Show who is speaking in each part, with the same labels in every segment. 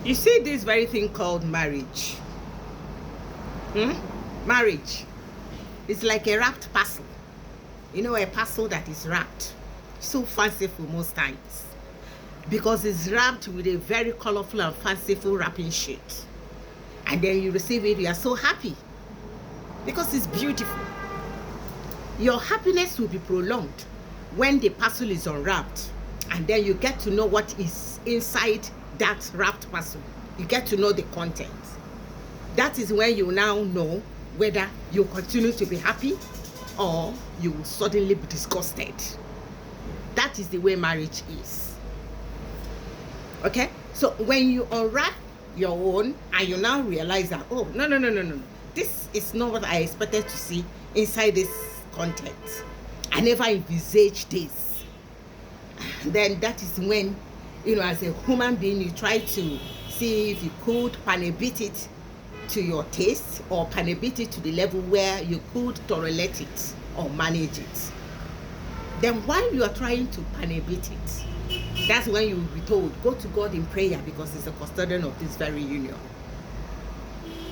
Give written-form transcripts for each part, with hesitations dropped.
Speaker 1: You see this very thing called marriage. Marriage is like a wrapped parcel. You know, a parcel that is wrapped. So fanciful most times. Because it's wrapped with a very colorful and fanciful wrapping sheet. And then you receive it, you are so happy. Because it's beautiful. Your happiness will be prolonged when the parcel is unwrapped. And then you get to know what is inside that wrapped parcel. You get to know the content. That is when you now know whether you continue to be happy or you will suddenly be disgusted. That is the way marriage is. Okay? So when you unwrap your own and you now realize that, oh, no. This is not what I expected to see inside this content. I never envisaged this. Then that is when, you know, as a human being, you try to see if you could panabit it to your taste or panabit it to the level where you could tolerate it or manage it. Then while you are trying to panabit it, that's when you will be told, go to God in prayer because He's the custodian of this very union.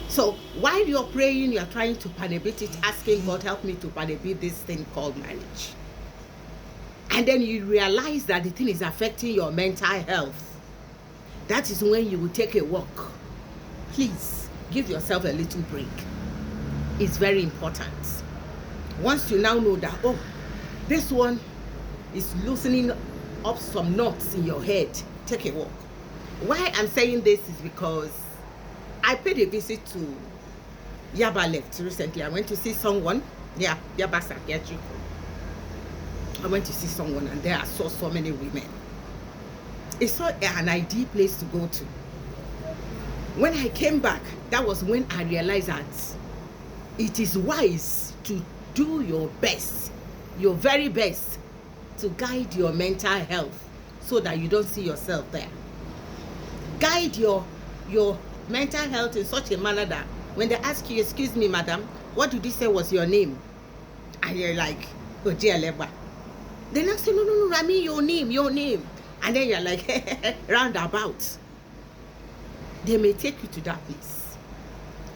Speaker 1: So while you're praying, you're trying to panabit it, asking God, help me to panabit this thing called marriage. And then you realize that the thing is affecting your mental health. That is when you will take a walk. Please give yourself a little break. It's very important. Once you now know that, oh, this one is loosening up some knots in your head, take a walk. Why I'm saying this is because I paid a visit to Yaba Left recently. I went to see someone. Yeah, Yaba Psychiatric. I went to see someone and there I saw so many women. It's so an ideal place to go to. When I came back, that was when I realized that it is wise to do your best, your very best, to guide your mental health so that you don't see yourself there. Guide your mental health in such a manner that when they ask you, excuse me, madam, what did you say was your name? And you're like, oh dear Leba. Then I say, no, I mean your name. And then you're like, roundabout. They may take you to that place.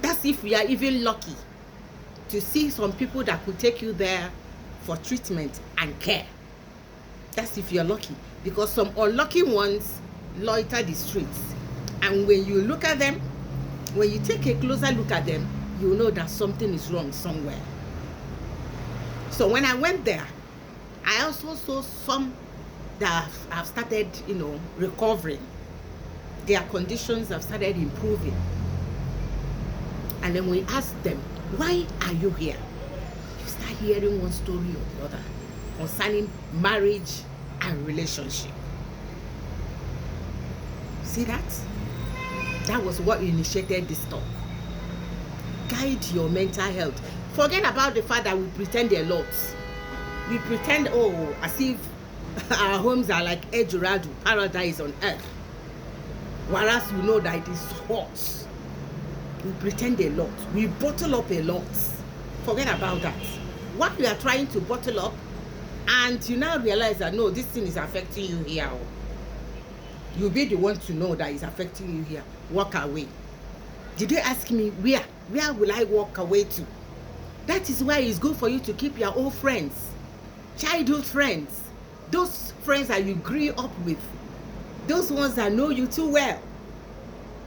Speaker 1: That's if we are even lucky to see some people that could take you there for treatment and care. That's if you're lucky. Because some unlucky ones loiter the streets. And when you look at them, when you take a closer look at them, you know that something is wrong somewhere. So when I went there, I also saw some that have started, you know, recovering. Their conditions have started improving. And then we ask them, why are you here? You start hearing one story or the other concerning marriage and relationship. See that? That was what initiated this talk. Guide your mental health. Forget about the fact that we pretend a lot. We pretend, oh, as if our homes are like Ejuradu, paradise on earth. Whereas we know that it is hot. We pretend a lot. We bottle up a lot. Forget about that. What we are trying to bottle up, and you now realize that no, this thing is affecting you here. You'll be the one to know that it's affecting you here. Walk away. Did you ask me where? Where will I walk away to? That is why it's good for you to keep your old friends, childhood friends, those friends that you grew up with, those ones that know you too well.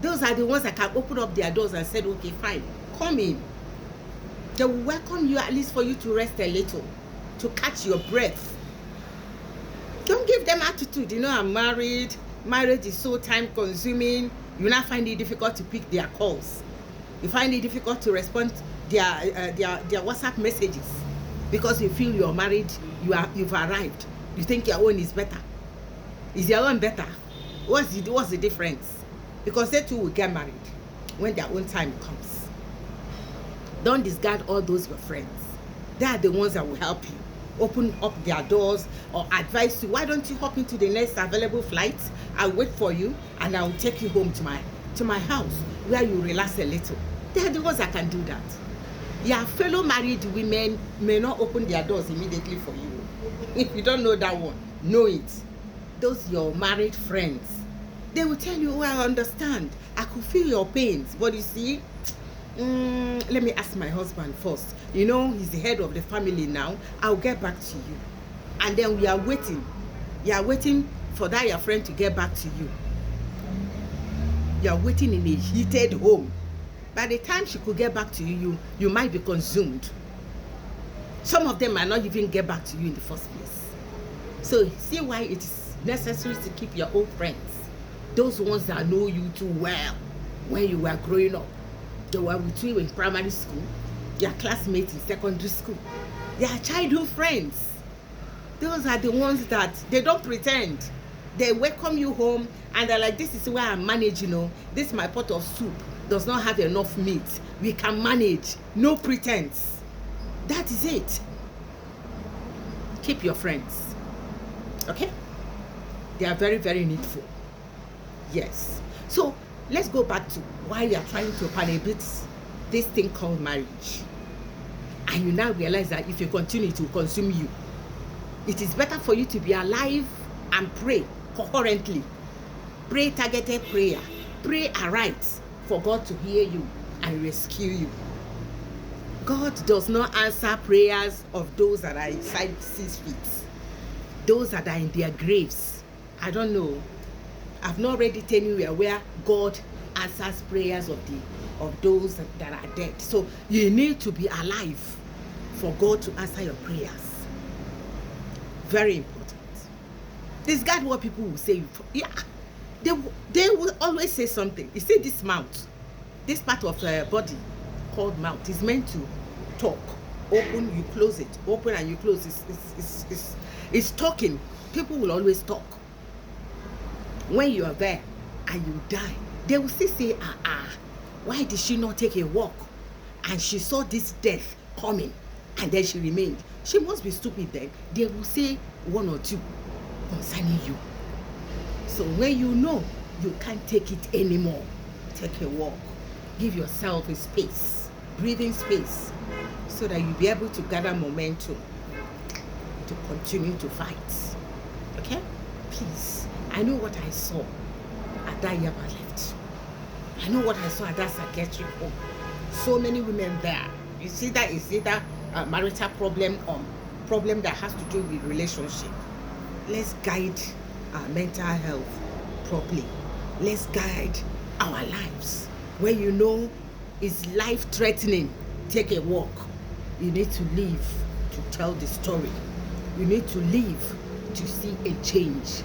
Speaker 1: Those are the ones that can open up their doors and say, okay, fine, come in. They will welcome you at least for you to rest a little, to catch your breath. Don't give them attitude. You know, I'm married. Marriage is so time consuming. You now find it difficult to pick their calls. You find it difficult to respond their WhatsApp messages because you feel you're married, you've arrived. You think your own is better. Is your own better? What's the difference? Because they too will get married when their own time comes. Don't discard all those your friends. They are the ones that will help you open up their doors or advise you. Why don't you hop into the next available flight? I'll wait for you and I'll take you home to my house where you relax a little. They are the ones that can do that. Your fellow married women may not open their doors immediately for you. If you don't know that one, know it. Those your married friends, They will tell you, oh, I understand. I could feel your pains. But you see, let me ask my husband first. You know, he's the head of the family now. I'll get back to you. And then we are waiting. You are waiting for that your friend to get back to you. You are waiting in a heated home. By the time she could get back to you, you might be consumed. Some of them might not even get back to you in the first place. So see why it is necessary to keep your old friends. Those ones that know you too well when you were growing up. They were with you in primary school, your classmates in secondary school, their childhood friends. Those are the ones that they don't pretend. They welcome you home and they're like, this is where I manage, you know. This is my pot of soup. Does not have enough meat. We can manage. No pretense. That is it. Keep your friends. Okay? They are very, very needful. Yes. So let's go back to why you are trying to prohibit this thing called marriage. And you now realize that if you continue to consume you, it is better for you to be alive and pray coherently. Pray targeted prayer. Pray aright for God to hear you and rescue you. God does not answer prayers of those that are inside 6 feet. Those that are in their graves. I don't know. I've not read it anywhere where God answers prayers of those that are dead. So you need to be alive for God to answer your prayers. Very important. Disregard what people will say. Yeah, they will always say something. You see this mouth, this part of the body called mouth is meant to talk. Open, you close it. Open and you close. It's talking. People will always talk. When you are there and you die, they will still say, why did she not take a walk? And she saw this death coming and then she remained. She must be stupid then. They will say one or two concerning you. So when you know you can't take it anymore, take a walk. Give yourself a space, breathing space, so that you'll be able to gather momentum to continue to fight. Okay? Please. I know what I saw at that Yaba left. I know what I saw at that psychiatric home. So many women there. You see that is either a marital problem or problem that has to do with relationship. Let's guide our mental health properly. Let's guide our lives. When you know it's life-threatening, take a walk. You need to live to tell the story. You need to live to see a change.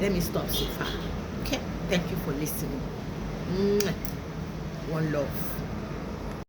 Speaker 1: Let me stop so far. Okay? Thank you for listening. One love.